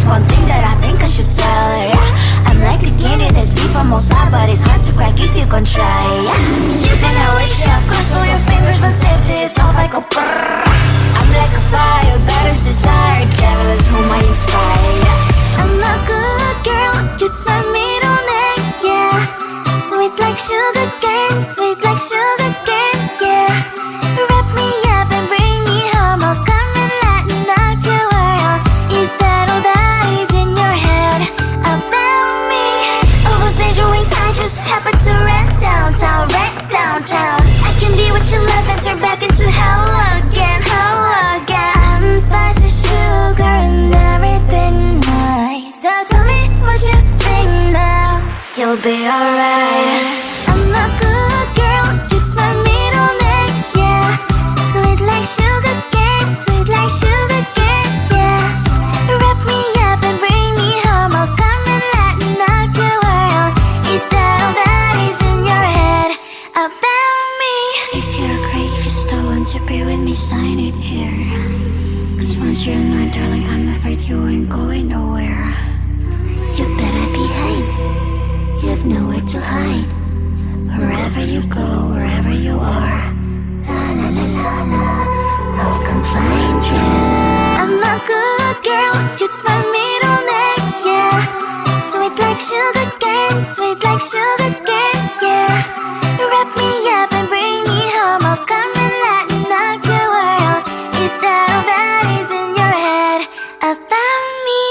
Just one thing that I think I should tell her, yeah. I'm like a candy that's deep from outside, but it's hard to crack if you can try, yeah. You can always shove, cross all your fingers when safety is off, I go brrrr. I'm like a fire, bad as desire, devil is whom I inspire, yeah. I'm a good girl, it's my middle name, yeah. Sweet like sugar cane, sweet like sugar cane, yeah. Wrap me up and bring me home, I'll come and let me knock your world. Is that all that is in your head about me? Oh, those angel wings, I just happen to rent downtown, rent downtown. I can be what you love and turn back into hell again, hell again. I'm spicy sugar and everything nice. So tell me what you think now, you'll be alright. I'm a good girl, it's my middle name, yeah. Sweet like sugar cane, sweet like sugar cane, yeah. Wrap me up and bring me home, I'll come and let me knock your world. Is that all that is in your head about me? If you're a crayfish, still want to be with me, sign it here. Cause once you're mine, darling, I'm afraid you ain't going nowhere. You better behave, you have nowhere to hide. Wherever you go, wherever you are, la la la la la, I'll come find you. I'm a good girl, it's my middle name, yeah. Sweet like sugar cane, sweet like sugar cane, yeah. Wrap me up and bring me home, I'll come and let me knock your world. Is that all that is in your head about me?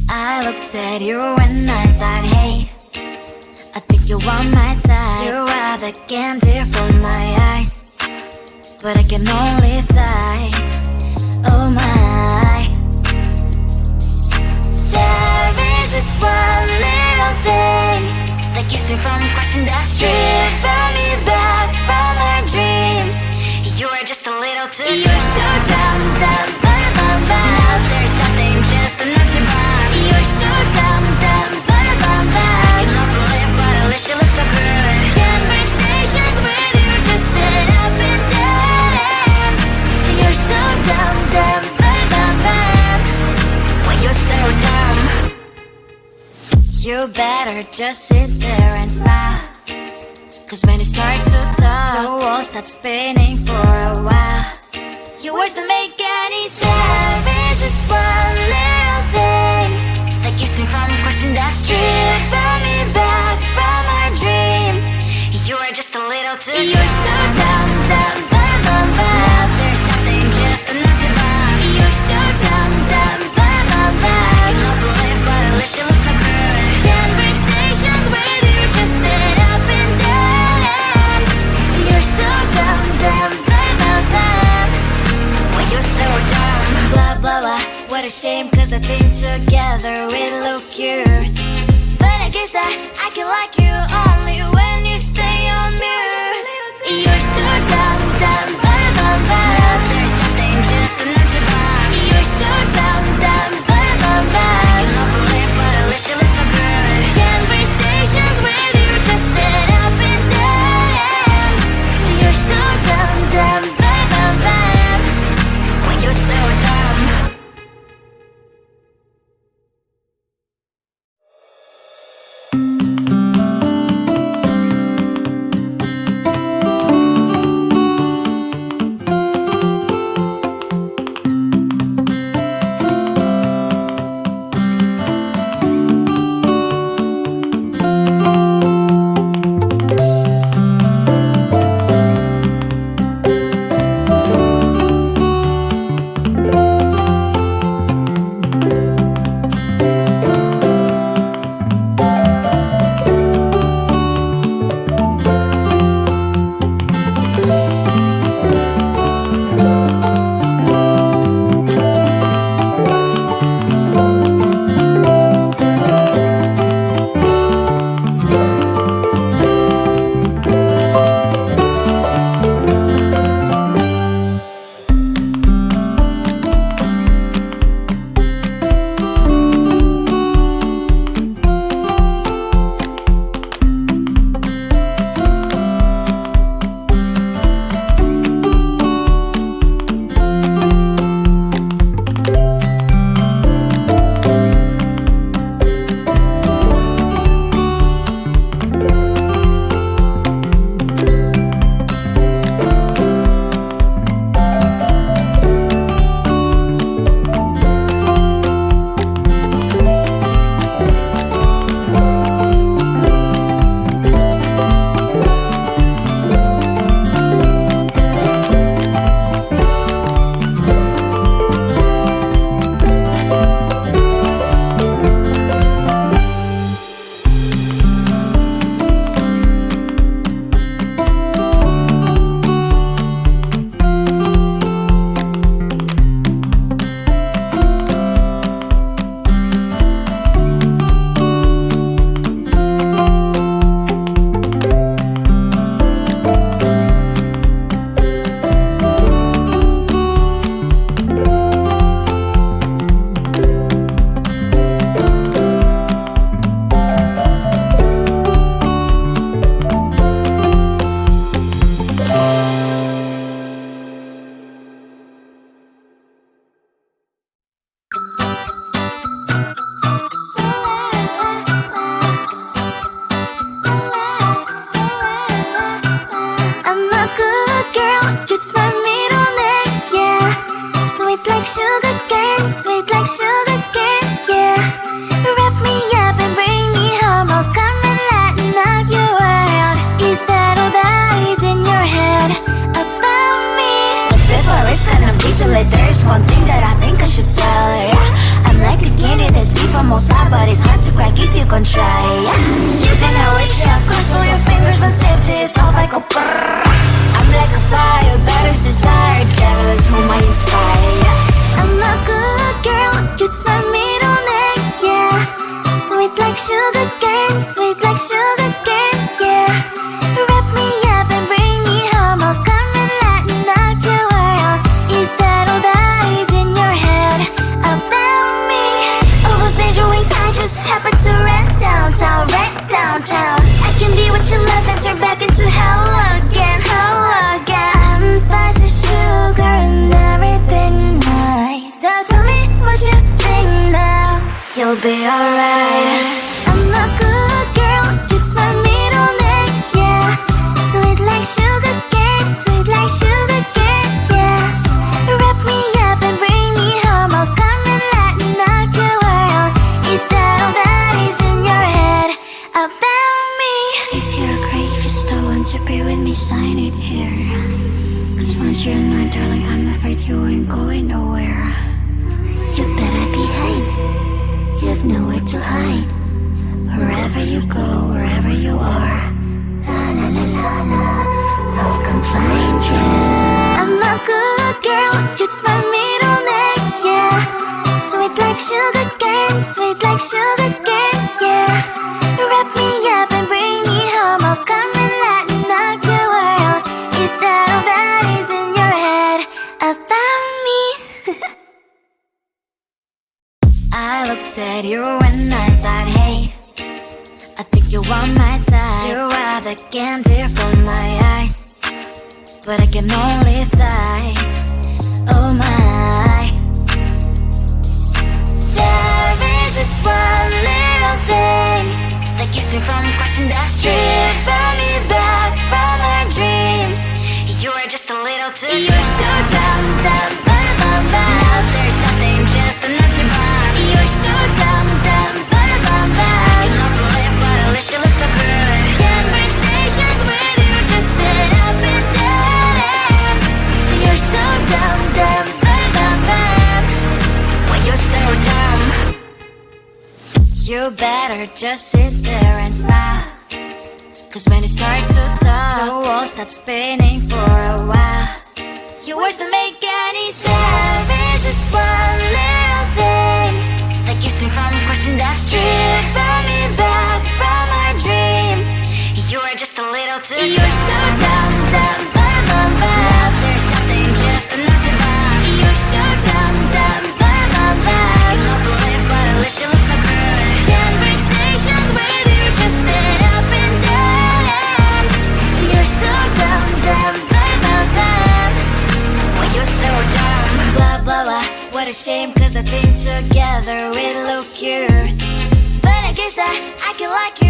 I looked at you and I thought, hey, I think you are my type. You are the candy from my eyes, but I can only sigh, oh my. There is just one little thing that keeps me from crossing that street, driven me back from my dreams. You are just a little too You're far. So dumb, dumb, bum, bum, bum. Now there's nothing, just enough to buy. You're so dumb, dumb, bum, bum, bum. I can not believe, but at least you look so good. Conversations with you just end up in dead end. You're so dumb, dumb, bum, bum, bum. Why you're so dumb? You better just sit there and smile, cause when you start to talk, the world stops spinning for a while. Your words don't make any sense. There's just one little thing that keeps me from crossing that street, driven me back from our dreams. You are just a little too You're so dumb, dumb, bum, bum, bum. Now there's nothing, just enough to buy. You're so dumb, dumb, bum, bum, bum. I cannot believe, but at least you look so good. Conversations with you just end up in dead end. You're so dumb, dumb, bum, bum, bum. Why you're so dumb? Blah, blah, blah. What a shame, cause I think together we look cute. But I guess that I can like you only when you stay on mute. You're so dumb, dumb, bum, bum, bum. There's nothing, just enough to buy. You're so dumb, dumb, bum, bum, bum. I cannot believe, but at least you look so good. Conversations with you just end up in dead end. You're so dumb, dumb, bum, bum, bum. Why you're so dumb? one thing that I think I should tell her, yeah. I'm like a candy that's sweet from outside, but it's hard to crack if you gon' try, yeah. You cannot wish, of course, all your fingers when saved is all like a brrrr. I'm like a fire, batters desire, devil is whom I inspire, yeah. I'm a good girl, it's my middle name, yeah. Sweet like sugar cane, sweet like sugar cane, yeah. Wrap me up and bring me home, I'll come and lighten up your world. Is that all that is in your head about me? Oh, those angel wings, I just happen to rent downtown, I can be what you love and turn back into hell again, I'm spicy sugar and everything nice. So tell me what you think now, you'll be alright. I'm a good girl, it's my middle name, yeah. Sweet like sugar cane, sweet like sugar cane, yeah. Wrap me up and bring me home, I'll come and lighten up your world. Is that all that is in your head about me? If you agree, if you still want to be with me, sign it here. Cause once you're in my darling, I'm afraid you ain't going nowhere. You better behave, you have nowhere to hide. Wherever you go, wherever you are, la la la la la, I'll come find you. I'm a good girl, it's my middle name, yeah. Sweet like sugar cane, sweet like sugar cane, yeah. Wrap me up and bring me home, I'll come and lighten up your world. Is that all that is in your head about me? I looked at you and I thought, hey, I think you are my type. You are the candy from my eyes, but I can only sigh, oh my. There is just one little thing that keeps me from crossing that street. Drive me back from my dreams. You are just a little too close. You're so dumb, dumb, now there's nothing, just an empty box. You're so dumb, dumb, I cannot believe but at least you look so good. Conversations with you just end up in dead end. You're so dumb, well you're so dumb. You better just sit there and smile, cause when you start to talk, the world stops spinning for a while. Your words don't make any sense. There's just one little thing that keeps me from crossing that street. Brought me back from our dreams. You are just a little too close. You're so dumb, now there's nothing, just an empty box. You're so dumb, I cannot believe but at least you look so good. Conversations with you just end up in dead end. You're so dumb, well you're so dumb. Blah blah blah, what a shame, cause I think together we look cute. But I guess that I can like you